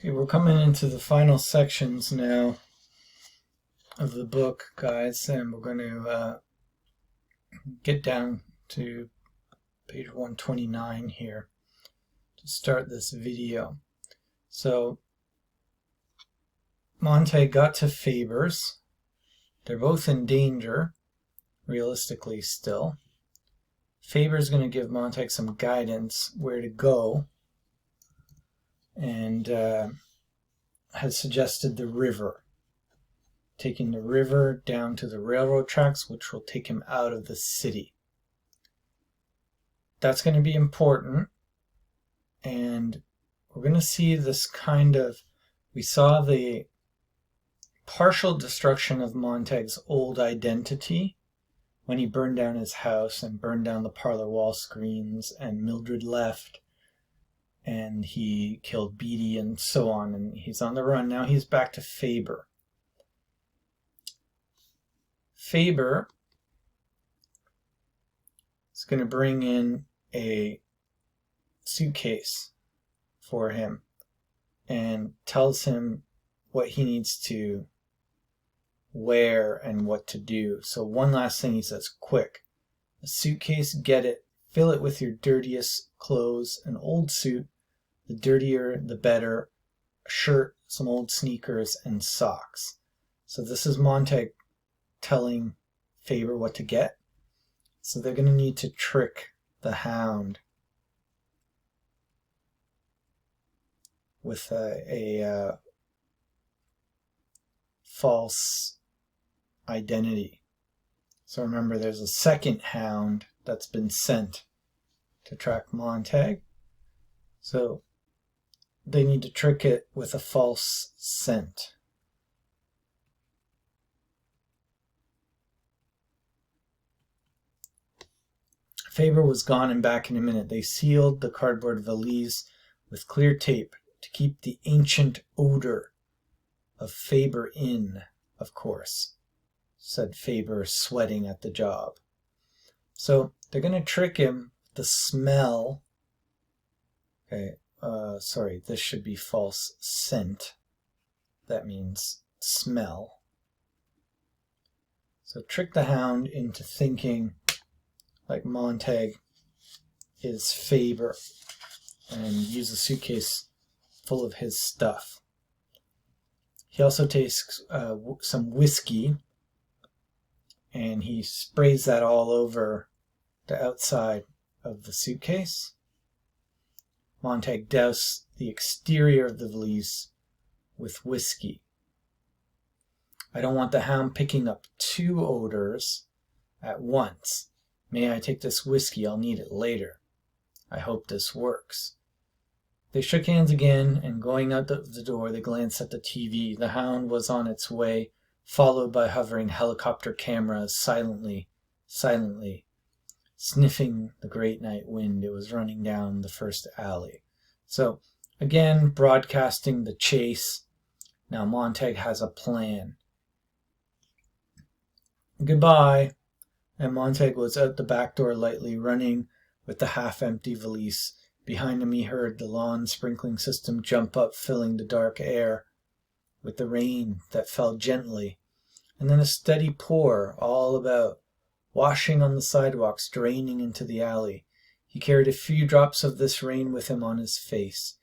Okay, we're coming into the final sections now of the book, guys, and we're going to get down to page 129 here to start this video. So, Montag got to Faber's. They're both in danger, realistically still. Faber's going to give Montag some guidance where to go, and has suggested the river. Taking the river down to the railroad tracks, which will take him out of the city. That's going to be important, and we're going to see this kind of, we saw the partial destruction of Montag's old identity when he burned down his house and burned down the parlor wall screens, and Mildred left, and he killed Beatty and so on, and he's on the run. Now he's back to Faber. Faber is going to bring in a suitcase for him and tells him what he needs to wear and what to do. So one last thing he says, quick, a suitcase, get it, fill it with your dirtiest clothes, an old suit, the dirtier the better, a shirt, some old sneakers, and socks. So this is Montag telling Faber what to get. So they're going to need to trick the Hound with a false identity. So remember, there's a second Hound that's been sent to track Montag. So they need to trick it with a false scent. Faber was gone and back in a minute. They sealed the cardboard valise with clear tape to keep the ancient odor of Faber in, of course, said Faber, sweating at the job. So they're going to trick him with the smell. Okay, sorry, this should be false scent. That means smell. So trick the Hound into thinking like Montag is Faber, and use a suitcase full of his stuff. He also takes some whiskey, and he sprays that all over the outside of the suitcase. Montag douses the exterior of the valise with whiskey. I don't want the Hound picking up two odors at once. May I take this whiskey? I'll need it later. I hope this works. They shook hands again, and going out the door, they glanced at the TV. The Hound was on its way, followed by hovering helicopter cameras, silently, sniffing the great night wind. It was running down the first alley. So, again, broadcasting the chase. Now Montag has a plan. Goodbye. And Montag was out the back door lightly, running with the half-empty valise. Behind him he heard the lawn sprinkling system jump up, filling the dark air with the rain that fell gently, and then a steady pour all about, washing on the sidewalks, draining into the alley. He carried a few drops of this rain with him on his face.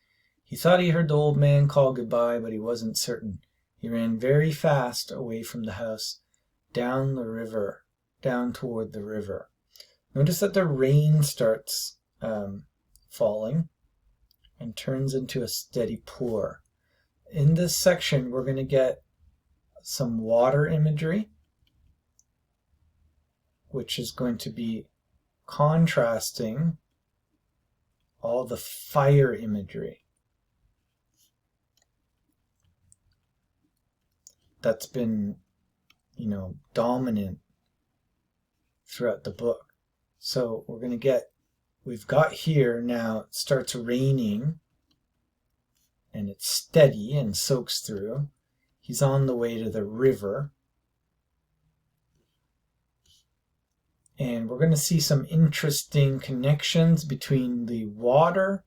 He thought he heard the old man call goodbye, but he wasn't certain. He ran very fast away from the house, down the river, down toward the river. Notice that the rain starts falling and turns into a steady pour. In this section, we're going to get some water imagery, which is going to be contrasting all the fire imagery that's been, dominant throughout the book. So we're going to get, we've got here now, it starts raining and it's steady and soaks through. He's on the way to the river, and we're going to see some interesting connections between the water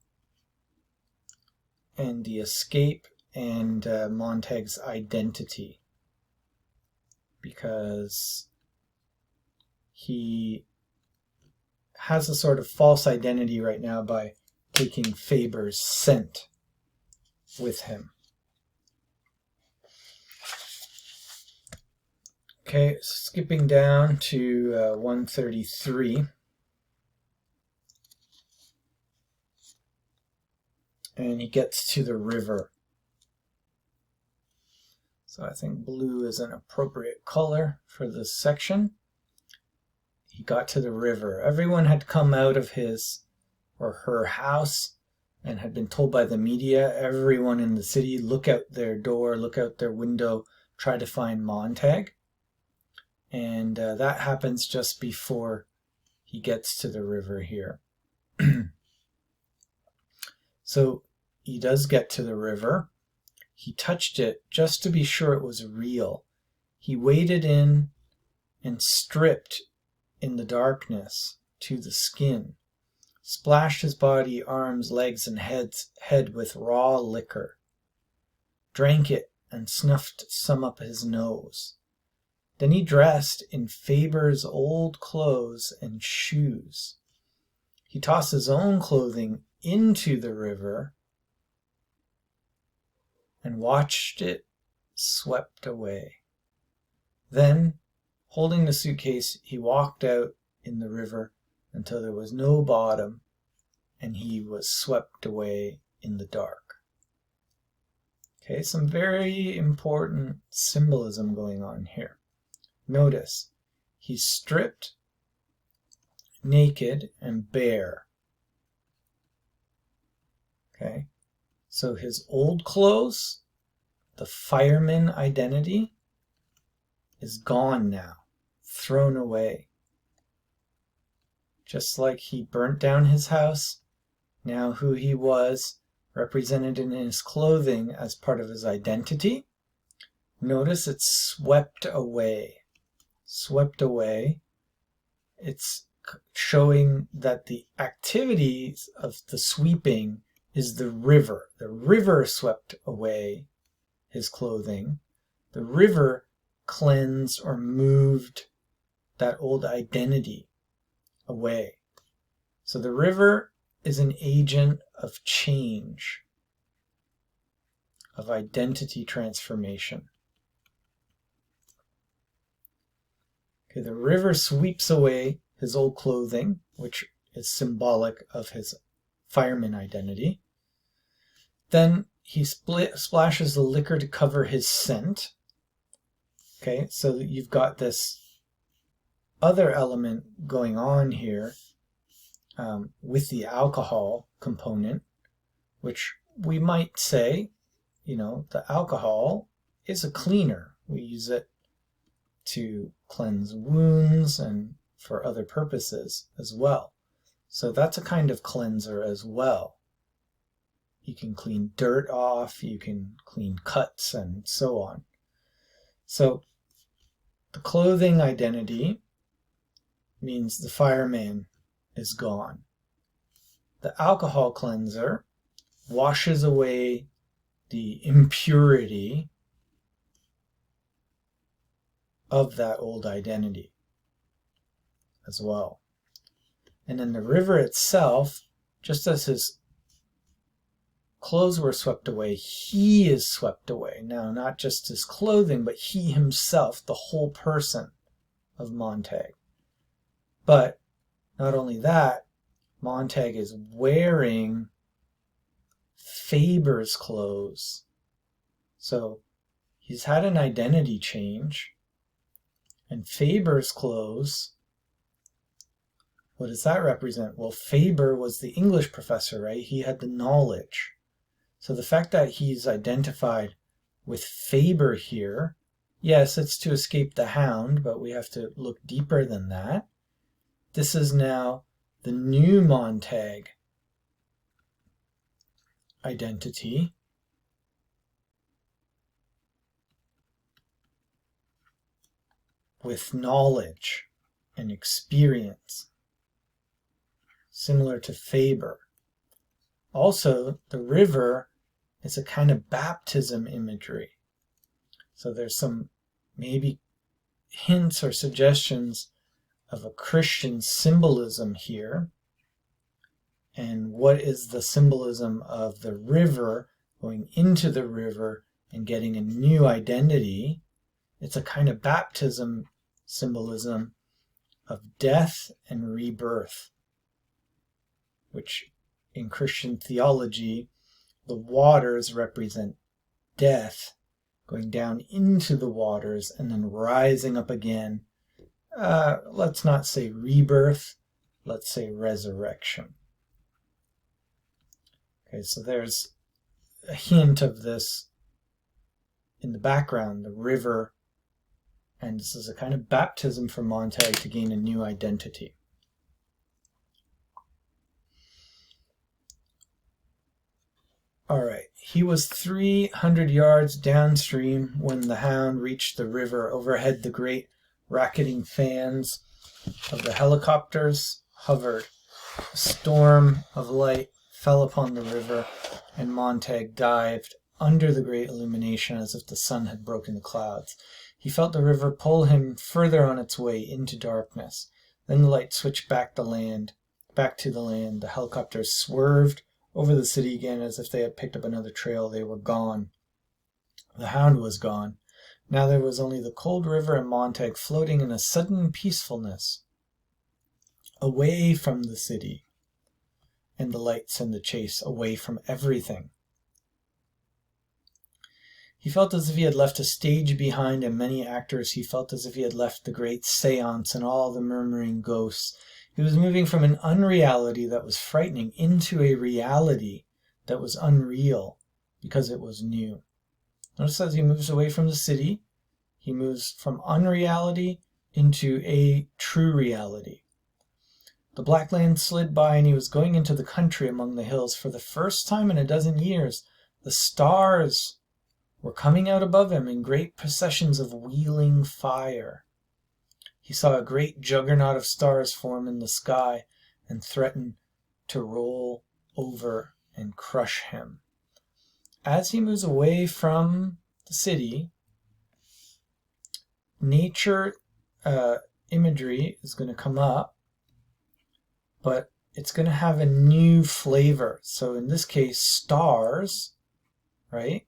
and the escape and Montag's identity, because he has a sort of false identity right now by taking Faber's scent with him. Okay, skipping down to 133. And he gets to the river. So I think blue is an appropriate color for this section. He got to the river. Everyone had come out of his or her house and had been told by the media, everyone in the city, look out their door, look out their window, try to find Montag. And that happens just before he gets to the river here. So he does get to the river. He touched it just to be sure it was real. He waded in and stripped in the darkness to the skin, splashed his body, arms, legs, and head with raw liquor, drank it and snuffed some up his nose. Then he dressed in Faber's old clothes and shoes. He tossed his own clothing into the river and watched it swept away. Then, holding the suitcase, he walked out in the river until there was no bottom and he was swept away in the dark. Okay, some very important symbolism going on here. Notice, he's stripped, naked, and bare. Okay, so his old clothes, the fireman identity, is gone now, thrown away. Just like he burnt down his house, now who he was, represented in his clothing as part of his identity. Notice it's swept away. Swept away. It's showing that the activities of the sweeping is the river. The river swept away his clothing. The river cleansed or moved that old identity away. So the river is an agent of change, of identity transformation. Okay, the river sweeps away his old clothing, which is symbolic of his fireman identity. Then he splashes the liquor to cover his scent. Okay, so you've got this other element going on here with the alcohol component, which we might say, the alcohol is a cleaner. We use it to cleanse wounds and for other purposes as well. So that's a kind of cleanser as well. You can clean dirt off, you can clean cuts, and so on. So the clothing identity means the fireman is gone. The alcohol cleanser washes away the impurity of that old identity as well. And then the river itself, just as his clothes were swept away, he is swept away. Now, not just his clothing, but he himself, the whole person of Montag. But not only that, Montag is wearing Faber's clothes. So he's had an identity change. And Faber's clothes, what does that represent? Well, Faber was the English professor, right? He had the knowledge. So the fact that he's identified with Faber here, yes, it's to escape the hound, but we have to look deeper than that. This is now the new Montag identity. With knowledge and experience, similar to Faber. Also, the river It's a kind of baptism imagery. So there's some maybe hints or suggestions of a Christian symbolism here. And what is the symbolism of the river, going into the river and getting a new identity? It's a kind of baptism symbolism of death and rebirth, which in Christian theology, the waters represent death, going down into the waters and then rising up again. Let's not say rebirth, let's say resurrection. Okay, so there's a hint of this in the background, the river, and this is a kind of baptism for Montag to gain a new identity. All right, he was 300 yards downstream when the hound reached the river. Overhead, the great racketing fans of the helicopters hovered. A storm of light fell upon the river, and Montag dived under the great illumination as if the sun had broken the clouds. He felt the river pull him further on its way into darkness. Then the light switched back to the land. The helicopters swerved over the city again as if they had picked up another trail. They were gone. The hound was gone. Now there was only the cold river and Montag floating in a sudden peacefulness, away from the city and the lights and the chase, away from everything. He felt as if he had left a stage behind and many actors. He felt as if he had left the great seance and all the murmuring ghosts. He was moving from an unreality that was frightening into a reality that was unreal because it was new. Notice as he moves away from the city, he moves from unreality into a true reality. The black land slid by and he was going into the country among the hills. For the first time in a dozen years, the stars were coming out above him in great processions of wheeling fire. He saw a great juggernaut of stars form in the sky and threaten to roll over and crush him. As he moves away from the city, nature imagery is going to come up, but it's going to have a new flavor. So in this case, stars, right,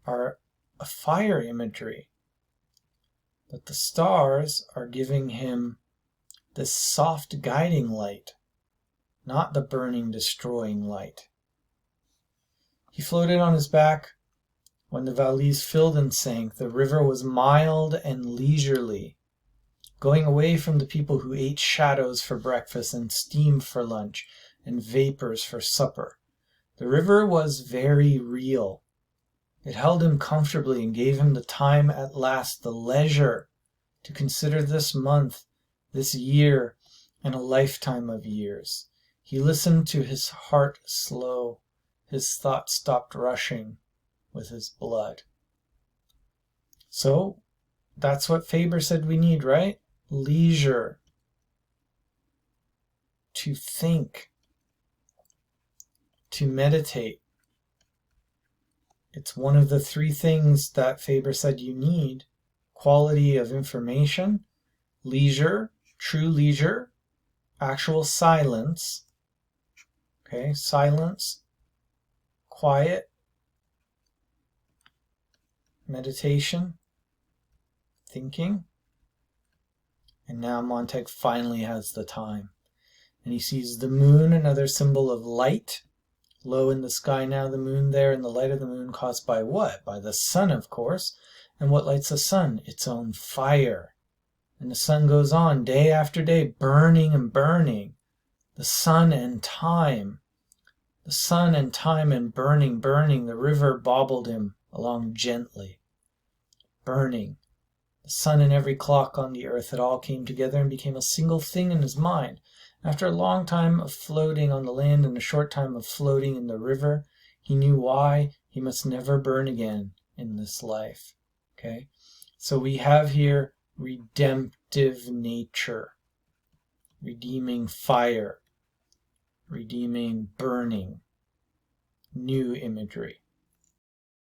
are a fire imagery. But the stars are giving him this soft guiding light, not the burning, destroying light. He floated on his back when the valise filled and sank. The river was mild and leisurely, going away from the people who ate shadows for breakfast and steam for lunch and vapors for supper. The river was very real. It held him comfortably and gave him the time at last, the leisure to consider this month, this year, and a lifetime of years. He listened to his heart slow. His thoughts stopped rushing with his blood. So, that's what Faber said we need, right? Leisure. To think. To meditate. It's one of the three things that Faber said you need. Quality of information, leisure, true leisure, actual silence, okay, silence, quiet, meditation, thinking. And now Montag finally has the time. And he sees the moon, another symbol of light. Low in the sky now, the moon there, and the light of the moon caused by what? By the sun, of course. And what lights the sun? Its own fire. And the sun goes on day after day, burning and burning. The sun and time. The sun and time and burning, burning. The river bobbled him along gently. Burning. The sun and every clock on the earth, it all came together and became a single thing in his mind. After a long time of floating on the land and a short time of floating in the river, he knew why he must never burn again in this life. Okay? So we have here redemptive nature, redeeming fire, redeeming burning, new imagery.